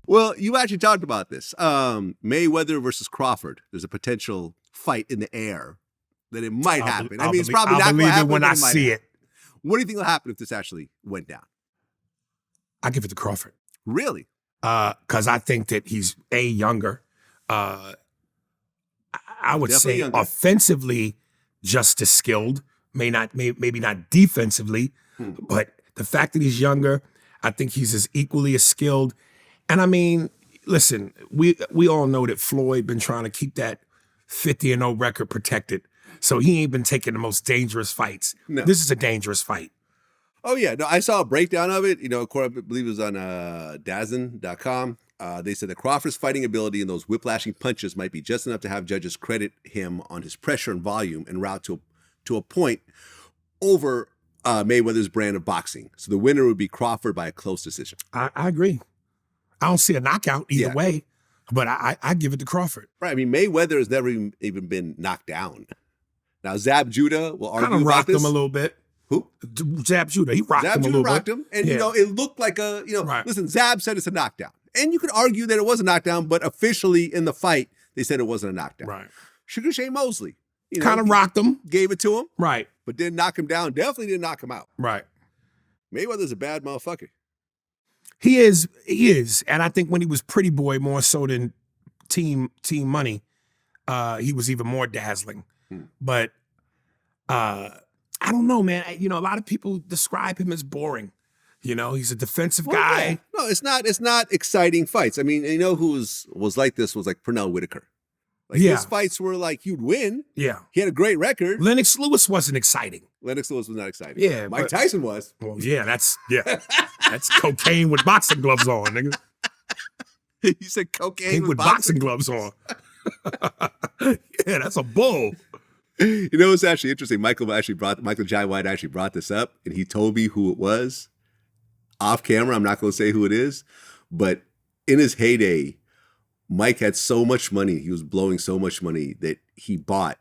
Well, you actually talked about this. Mayweather versus Crawford. There's a potential fight in the air that it might happen. I mean, it's probably not going to happen. When I see it. What do you think will happen if this actually went down? I give it to Crawford. Really? Because I think that he's younger. I would Definitely say younger. Offensively just as skilled. Maybe not defensively, but the fact that he's younger, I think he's as equally as skilled. And I mean, listen, we all know that Floyd been trying to keep that 50-0 record protected. So he ain't been taking the most dangerous fights. No. This is a dangerous fight. Oh, yeah. No, I saw a breakdown of it. You know, I believe it was on DAZN.com. They said that Crawford's fighting ability and those whiplashing punches might be just enough to have judges credit him on his pressure and volume en route to a point over Mayweather's brand of boxing. So the winner would be Crawford by a close decision. I agree. I don't see a knockout either way, but I give it to Crawford. Right. I mean, Mayweather has never even been knocked down. Now, Zab Judah will argue Kind of about rocked this. him a little bit. Who? Zab Judah. He rocked him a little bit. And, you know, it looked like a, you know, listen, Zab said it's a knockdown. And you could argue that it was a knockdown, but officially in the fight, they said it wasn't a knockdown. Right. Sugar Shane Mosley. You know, kind of rocked him. Gave it to him. Right. But didn't knock him down. Definitely didn't knock him out. Right. Mayweather's a bad motherfucker. He is. And I think when he was Pretty Boy more so than Team Money, he was even more dazzling. But I don't know, man. You know, a lot of people describe him as boring. You know, he's a defensive guy. Yeah. No, it's not exciting fights. I mean, you know who was like this was like Pernell Whitaker. Like his fights were like you'd win. Yeah. He had a great record. Lennox Lewis wasn't exciting. Lennox Lewis was not exciting. Yeah. Mike Tyson was. Well, yeah, that's cocaine with boxing gloves on, nigga. You said cocaine with boxing gloves on. Yeah, that's a bull. You know, it's actually interesting. Michael Jai White actually brought this up, and he told me who it was off camera. I'm not going to say who it is, but in his heyday, Mike had so much money. He was blowing so much money that he bought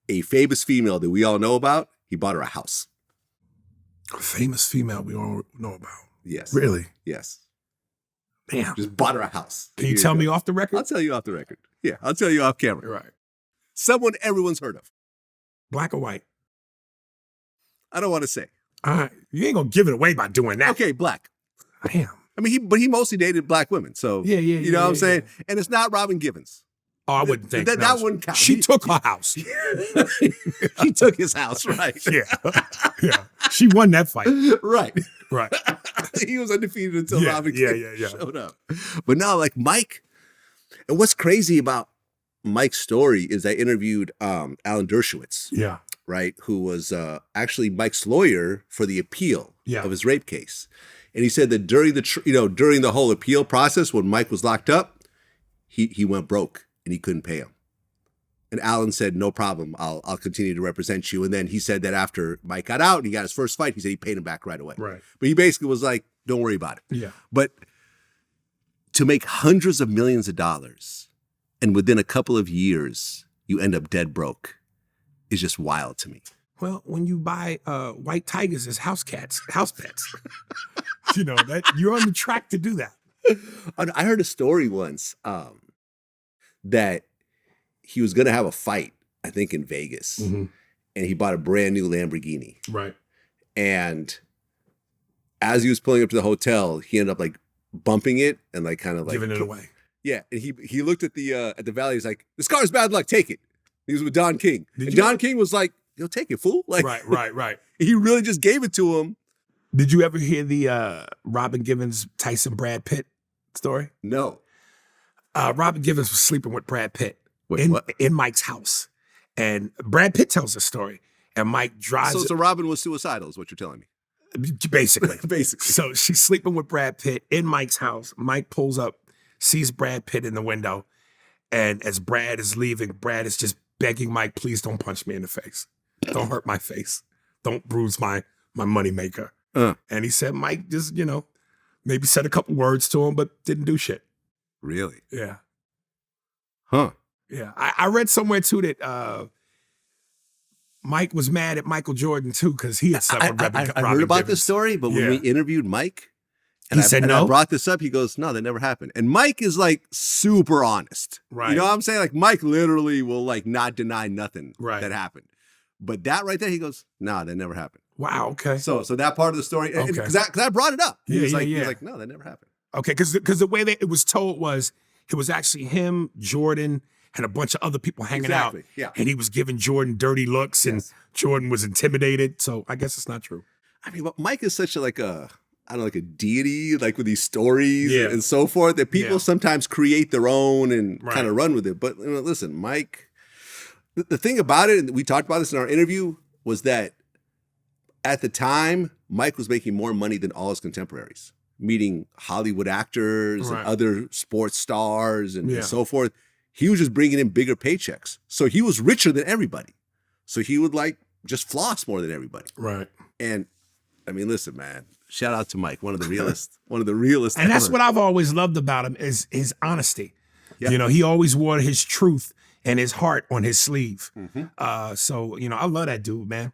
a famous female that we all know about. He bought her a house. A famous female we all know about. Yes. Really? Yes. Damn. Just bought her a house. Can you tell me off the record? I'll tell you off the record. Yeah, I'll tell you off camera. Right. Someone everyone's heard of. Black or white? I don't want to say. All right. You ain't going to give it away by doing that. Okay, black. Damn. I mean, he mostly dated black women. So, you know what I'm saying? Yeah. And it's not Robin Givens. Oh, I wouldn't think that wouldn't count. She took her house. She took his house, right? Yeah. She won that fight. Right. He was undefeated until Robin Givens showed up. But now, like Mike, and what's crazy about Mike's story is I interviewed Alan Dershowitz. Yeah. Right, who was actually Mike's lawyer for the appeal of his rape case. And he said that during the whole appeal process, when Mike was locked up, he went broke and he couldn't pay him. And Alan said, "No problem, I'll continue to represent you." And then he said that after Mike got out and he got his first fight, he said he paid him back right away. Right. But he basically was like, "Don't worry about it." Yeah. But to make hundreds of millions of dollars and within a couple of years you end up dead broke is just wild to me. Well, when you buy white tigers as house pets, you know that you're on the track to do that. I heard a story once that he was going to have a fight, I think in Vegas, and he bought a brand new Lamborghini. Right. And as he was pulling up to the hotel, he ended up like bumping it and like kind of like giving it away. Yeah, and he looked at the valet. He's like, "This car's bad luck. Take it." He was with Don King. And Don King was like, "You'll take it, fool." Like, right. He really just gave it to him. Did you ever hear the Robin Givens, Tyson, Brad Pitt story? No. Robin Givens was sleeping with Brad Pitt what? in Mike's house. And Brad Pitt tells the story. And Mike drives. So Robin was suicidal is what you're telling me. Basically. Basically. So she's sleeping with Brad Pitt in Mike's house. Mike pulls up, sees Brad Pitt in the window. And as Brad is leaving, Brad is just begging Mike, "Please don't punch me in the face. Don't hurt my face. Don't bruise my moneymaker." And he said Mike just, maybe said a couple words to him, but didn't do shit. Really? Yeah. Huh. Yeah. I read somewhere too that Mike was mad at Michael Jordan too because he had slept with Robin I heard about Givens. this story, but when we interviewed Mike He said no? I brought this up. He goes, no, that never happened. And Mike is like super honest. Right. You know what I'm saying? Like Mike literally will like not deny nothing that happened. But that right there, he goes, nah, that never happened. Wow, okay. So that part of the story, because I brought it up. He was like, no, that never happened. Okay, because the way that it was told was, it was actually him, Jordan, and a bunch of other people hanging out. Yeah. And he was giving Jordan dirty looks, and Jordan was intimidated. So I guess it's not true. I mean, but Mike is such like a deity, like with these stories and so forth, that people sometimes create their own and kind of run with it. But listen, Mike, the thing about it, and we talked about this in our interview, was that at the time, Mike was making more money than all his contemporaries, meeting Hollywood actors and other sports stars and so forth. He was just bringing in bigger paychecks. So he was richer than everybody. So he would like just floss more than everybody. Right. And I mean, listen, man, shout out to Mike, one of the realest. And that's what I've always loved about him is his honesty. Yeah. You know, he always wore his truth and his heart on his sleeve. So, I love that dude, man.